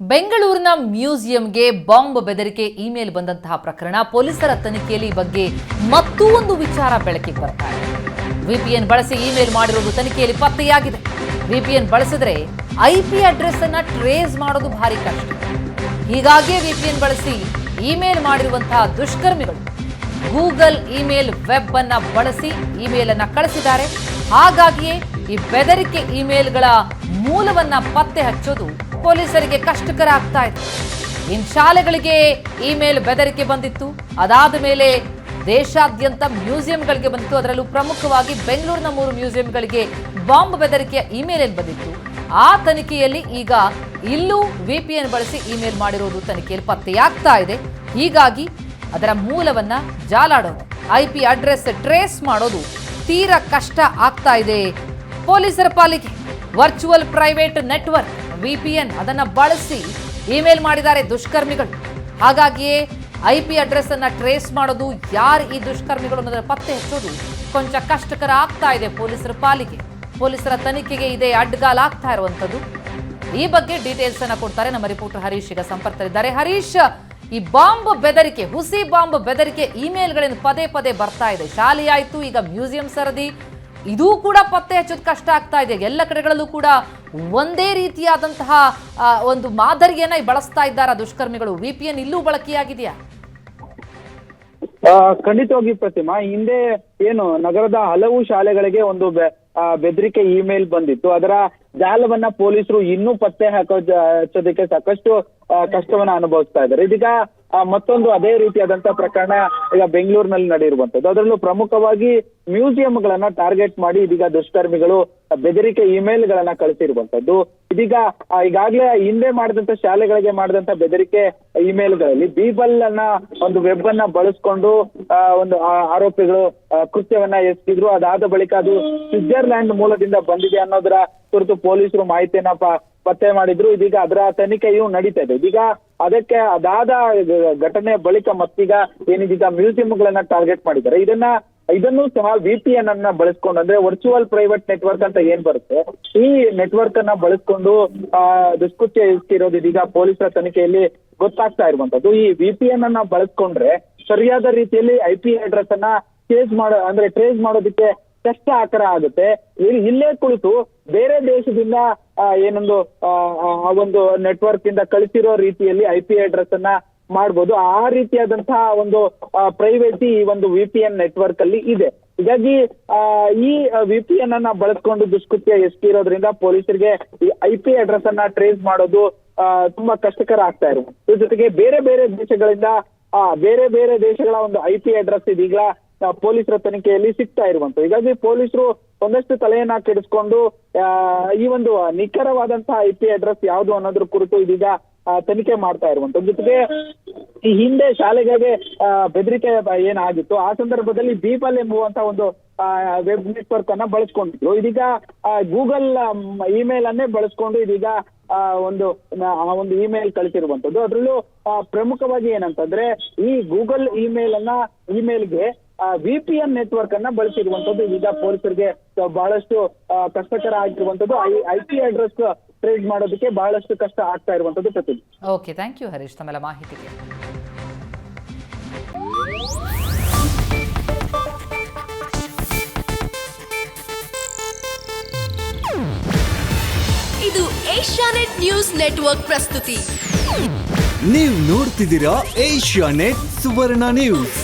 ಬೆಂಗಳೂರಿನ ಮ್ಯೂಸಿಯಂಗೆ ಬಾಂಬ್ ಬೆದರಿಕೆ ಇಮೇಲ್ ಬಂದಂತಹ ಪ್ರಕರಣ ಪೊಲೀಸರ ತನಿಖೆಯಲ್ಲಿ ಬಗ್ಗೆ ಮತ್ತೂ ಒಂದು ವಿಚಾರ ಬೆಳಕಿಗೆ ಬರ್ತಾ ಇದೆ. ವಿಪಿಎನ್ ಬಳಸಿ ಇಮೇಲ್ ಮಾಡಿರುವುದು ತನಿಖೆಯಲ್ಲಿ ಪತ್ತೆಯಾಗಿದೆ. ವಿಪಿಎನ್ ಬಳಸಿದ್ರೆ ಐಪಿ ಅಡ್ರೆಸ್ ಅನ್ನ ಟ್ರೇಸ್ ಮಾಡೋದು ಭಾರಿ ಕಷ್ಟ. ಹೀಗಾಗಿಯೇ ವಿಪಿಎನ್ ಬಳಸಿ ಇಮೇಲ್ ಮಾಡಿರುವಂತಹ ದುಷ್ಕರ್ಮಿಗಳು ಗೂಗಲ್ ಇಮೇಲ್ ವೆಬ್ ಅನ್ನ ಬಳಸಿ ಇಮೇಲ್ ಅನ್ನ ಕಳಿಸಿದ್ದಾರೆ. ಹಾಗಾಗಿಯೇ ಈ ಬೆದರಿಕೆ ಇಮೇಲ್ಗಳ ಮೂಲವನ್ನ ಪತ್ತೆ ಹಚ್ಚೋದು ಪೊಲೀಸರಿಗೆ ಕಷ್ಟಕರ ಆಗ್ತಾ ಇದೆ. ಇನ್ನು ಶಾಲೆಗಳಿಗೆ ಇಮೇಲ್ ಬೆದರಿಕೆ ಬಂದಿತ್ತು. ಅದಾದ ಮೇಲೆ ದೇಶಾದ್ಯಂತ ಮ್ಯೂಸಿಯಂಗಳಿಗೆ ಬಂದಿತ್ತು. ಅದರಲ್ಲೂ ಪ್ರಮುಖವಾಗಿ ಬೆಂಗಳೂರಿನ 3 ಮ್ಯೂಸಿಯಂಗಳಿಗೆ ಬಾಂಬ್ ಬೆದರಿಕೆಯ ಇಮೇಲ್ ಬಂದಿತ್ತು. ಆ ತನಿಖೆಯಲ್ಲಿ ಈಗ ಇಲ್ಲೂ ವಿಪಿಎನ್ ಬಳಸಿ ಇಮೇಲ್ ಮಾಡಿರೋದು ತನಿಖೆಯಲ್ಲಿ ಪತ್ತೆಯಾಗ್ತಾ ಇದೆ. ಹೀಗಾಗಿ ಅದರ ಮೂಲವನ್ನ ಜಾಲಾಡೋದು, ಐಪಿ ಅಡ್ರೆಸ್ ಟ್ರೇಸ್ ಮಾಡೋದು ತೀರಾ ಕಷ್ಟ ಆಗ್ತಾ ಇದೆ ಪೊಲೀಸರ ಪಾಲಿಗೆ. ವರ್ಚುವಲ್ ಪ್ರೈವೇಟ್ ನೆಟ್ವರ್ಕ್ ವಿಪಿಎನ್ ಅದನ್ನ ಬಳಸಿ ಇಮೇಲ್ ಮಾಡಿದ್ದಾರೆ ದುಷ್ಕರ್ಮಿಗಳು. ಹಾಗಾಗಿಯೇ ಐಪಿ ಅಡ್ರೆಸ್ ಅನ್ನ ಟ್ರೇಸ್ ಮಾಡೋದು, ಯಾರು ಈ ದುಷ್ಕರ್ಮಿಗಳು ಅನ್ನೋದನ್ನ ಪತ್ತೆ ಹಚ್ಚೋದು ಕೊಂಚ ಕಷ್ಟಕರ ಆಗ್ತಾ ಇದೆ ಪೊಲೀಸರ ಪಾಲಿಗೆ. ಪೊಲೀಸರ ತನಿಖೆಗೆ ಇದೇ ಅಡ್ಡಗಾಲ ಆಗ್ತಾ ಇರುವಂತದ್ದು. ಈ ಬಗ್ಗೆ ಡೀಟೇಲ್ಸ್ ಅನ್ನ ಕೊಡ್ತಾರೆ ನಮ್ಮ ರಿಪೋರ್ಟರ್ ಹರೀಶ್ ಈಗ ಸಂಪರ್ಕದಲ್ಲಿದ್ದಾರೆ. ಹರೀಶ್, ಈ ಬಾಂಬ್ ಬೆದರಿಕೆ, ಹುಸಿ ಬಾಂಬ್ ಬೆದರಿಕೆ ಇಮೇಲ್ಗಳಿಂದ ಪದೇ ಪದೇ ಬರ್ತಾ ಇದೆ. ಶಾಲೆಯಾಯ್ತು, ಈಗ ಮ್ಯೂಸಿಯಂ ಸರದಿ, ಇದೂ ಕೂಡ ಪತ್ತೆ ಹಚ್ಚೋದು ಕಷ್ಟ ಆಗ್ತಾ ಇದೆ. ಎಲ್ಲ ಕಡೆಗಳಲ್ಲೂ ಕೂಡ ಒಂದೇ ರೀತಿಯಾದಂತಹ ಒಂದು ಮಾದರಿಯನ್ನ ಬಳಸ್ತಾ ಇದ್ದಾರೆ ದುಷ್ಕರ್ಮಿಗಳು. ವಿಪಿಎನ್ ಇಲ್ಲೂ ಬಳಕೆಯಾಗಿದೆಯಾ? ಖಂಡಿತವಾಗಿ ಪ್ರತಿಮಾ, ಹಿಂದೆ ಏನು ನಗರದ ಹಲವು ಶಾಲೆಗಳಿಗೆ ಒಂದು ಬೆದರಿಕೆ ಇಮೇಲ್ ಬಂದಿತ್ತು. ಅದರ ಜಾಲವನ್ನ ಪೊಲೀಸರು ಇನ್ನೂ ಪತ್ತೆ ಹಚ್ಚೋದಕ್ಕೆ ಸಾಕಷ್ಟು ಕಷ್ಟವನ್ನ ಅನುಭವಿಸ್ತಾ ಇದ್ದಾರೆ. ಇದೀಗ ಮತ್ತೊಂದು ಅದೇ ರೀತಿಯಾದಂತಹ ಪ್ರಕರಣ ಈಗ ಬೆಂಗಳೂರಿನಲ್ಲಿ ನಡೆಯಿರುವಂತದ್ದು. ಅದರಲ್ಲೂ ಪ್ರಮುಖವಾಗಿ ಮ್ಯೂಸಿಯಂಗಳನ್ನ ಟಾರ್ಗೆಟ್ ಮಾಡಿ ಇದೀಗ ದುಷ್ಕರ್ಮಿಗಳು ಬೆದರಿಕೆ ಇಮೇಲ್ ಗಳನ್ನ ಕಳಿಸಿರುವಂತದ್ದು. ಇದೀಗ ಈಗಾಗಲೇ ಹಿಂದೆ ಮಾಡಿದಂತ ಶಾಲೆಗಳಿಗೆ ಮಾಡಿದಂತ ಬೆದರಿಕೆ ಇಮೇಲ್ಗಳಲ್ಲಿ ಬೀಬಲ್ ಅನ್ನ ಒಂದು ವೆಬ್ ಅನ್ನ ಬಳಸ್ಕೊಂಡು ಒಂದು ಆರೋಪಿಗಳು ಕೃತ್ಯವನ್ನ ಎಸಗಿದ್ರು. ಅದಾದ ಬಳಿಕ ಅದು ಸ್ವಿಟ್ಜರ್ಲ್ಯಾಂಡ್ ಮೂಲದಿಂದ ಬಂದಿದೆ ಅನ್ನೋದರ ಕುರಿತು ಪೊಲೀಸರು ಮಾಹಿತಿಯನ್ನ ಪತ್ತೆ ಮಾಡಿದ್ರು. ಇದೀಗ ಅದರ ತನಿಖೆಯು ನಡೀತಾ ಇದೆ. ಇದೀಗ ಅದಕ್ಕೆ ಅದಾದ ಘಟನೆ ಬಳಿಕ ಮತ್ತೀಗ ಏನಿದೀಗ ಮ್ಯೂಸಿಯಂಗಳನ್ನ ಟಾರ್ಗೆಟ್ ಮಾಡಿದ್ದಾರೆ. ಇದನ್ನು ಸಹ ವಿಪಿಎನ್ ಅನ್ನ ಬಳಸ್ಕೊಂಡು, ಅಂದ್ರೆ ವರ್ಚುವಲ್ ಪ್ರೈವೇಟ್ ನೆಟ್ವರ್ಕ್ ಅಂತ ಏನ್ ಬರುತ್ತೆ, ಈ ನೆಟ್ವರ್ಕ್ ಅನ್ನ ಬಳಸ್ಕೊಂಡು ದುಷ್ಕೃತ್ಯ ಎಸಗಿರೋದು ಇದೀಗ ಪೊಲೀಸರ ತನಿಖೆಯಲ್ಲಿ ಗೊತ್ತಾಗ್ತಾ ಇರುವಂತದ್ದು. ಈ ವಿಪಿಎನ್ ಅನ್ನ ಬಳಸ್ಕೊಂಡ್ರೆ ಸರಿಯಾದ ರೀತಿಯಲ್ಲಿ ಐಪಿ ಅಡ್ರೆಸ್ ಅನ್ನ ಟ್ರೇಸ್ ಮಾಡೋದಕ್ಕೆ ಕಷ್ಟ ಆಕರ ಆಗುತ್ತೆ. ಇಲ್ಲೇ ಕುಳಿತು ಬೇರೆ ದೇಶದಿಂದ ಒಂದು ನೆಟ್ವರ್ಕ್ ಇಂದ ಕಳಿಸಿರೋ ರೀತಿಯಲ್ಲಿ ಐಪಿ ಅಡ್ರೆಸ್ ಅನ್ನ ಮಾಡ್ಬೋದು. ಆ ರೀತಿಯಾದಂತಹ ಒಂದು ಪ್ರೈವೇಸಿ ಈ ಒಂದು ವಿಪಿಎನ್ ನೆಟ್ವರ್ಕ್ ಅಲ್ಲಿ ಇದೆ. ಹೀಗಾಗಿ ಈ ವಿಪಿಎನ್ ಅನ್ನ ಬಳಸ್ಕೊಂಡು ದುಷ್ಕೃತ್ಯ ಎಸಗಿರೋದ್ರಿಂದ ಪೊಲೀಸರಿಗೆ ಈ ಐಪಿ ಅಡ್ರೆಸ್ ಅನ್ನ ಟ್ರೇಸ್ ಮಾಡೋದು ತುಂಬಾ ಕಷ್ಟಕರ ಆಗ್ತಾ ಇರುತ್ತೆ. ಇದ್ರ ಜೊತೆಗೆ ಬೇರೆ ಬೇರೆ ದೇಶಗಳಿಂದ ಬೇರೆ ದೇಶಗಳ ಒಂದು ಐಪಿ ಅಡ್ರೆಸ್ ಇದೀಗ ಪೊಲೀಸರ ತನಿಖೆಯಲ್ಲಿ ಸಿಗ್ತಾ ಇರುವಂತ. ಹೀಗಾಗಿ ಪೊಲೀಸರು ಒಂದಷ್ಟು ತಲೆಯನ್ನ ಕೆಡಿಸ್ಕೊಂಡು ಈ ಒಂದು ನಿಖರವಾದಂತಹ ಐಪಿ ಅಡ್ರೆಸ್ ಯಾವುದು ಅನ್ನೋದ್ರ ಕುರಿತು ಇದೀಗ ತನಿಖೆ ಮಾಡ್ತಾ ಇರುವಂತದ್ದು. ಜೊತೆಗೆ ಈ ಹಿಂದೆ ಶಾಲೆಗಳಿಗೆ ಬೆದರಿಕೆ ಏನಾಗಿತ್ತು, ಆ ಸಂದರ್ಭದಲ್ಲಿ ಬೀಬಲ್ ಎಂಬುವಂತ ಒಂದು ವೆಬ್ ನೆಟ್ವರ್ಕ್ ಅನ್ನ ಬಳಸ್ಕೊಂಡಿದ್ರು. ಇದೀಗ ಗೂಗಲ್ ಇಮೇಲ್ ಅನ್ನೇ ಬಳಸ್ಕೊಂಡು ಇದೀಗ ಒಂದು ಇಮೇಲ್ ಕಳಿಸಿರುವಂತದ್ದು. ಅದರಲ್ಲೂ ಪ್ರಮುಖವಾಗಿ ಏನಂತಂದ್ರೆ ಈ ಗೂಗಲ್ ಇಮೇಲ್ಗೆ ವಿಪಿಎನ್ ನೆಟ್ವರ್ಕ್ ಅನ್ನ ಬಳಸಿರುವಂತದ್ದು ಇದೀಗ ಪೊಲೀಸರಿಗೆ ಬಹಳಷ್ಟು ಕಷ್ಟಕರ ಆಗಿರುವಂತದ್ದು. ಐಪಿ ಅಡ್ರೆಸ್ ಟ್ರೇಸ್ ಮಾಡೋದಕ್ಕೆ ಬಹಳಷ್ಟು ಕಷ್ಟ ಆಗ್ತಾ ಇರುವಂತದ್ದು. ಪ್ರತಿದಿನ. ಓಕೆ, ಥ್ಯಾಂಕ್ ಯು ಹರೀಶ್ ತಮ್ಮೆಲ್ಲ ಮಾಹಿತಿಗೆ. ಇದು ಏಷ್ಯಾನೆಟ್ ನ್ಯೂಸ್ ನೆಟ್ವರ್ಕ್ ಪ್ರಸ್ತುತಿ. ನೀವು ನೋಡ್ತಿದ್ದೀರಾ ಏಷ್ಯಾನೆಟ್ ಸುವರ್ಣ ನ್ಯೂಸ್.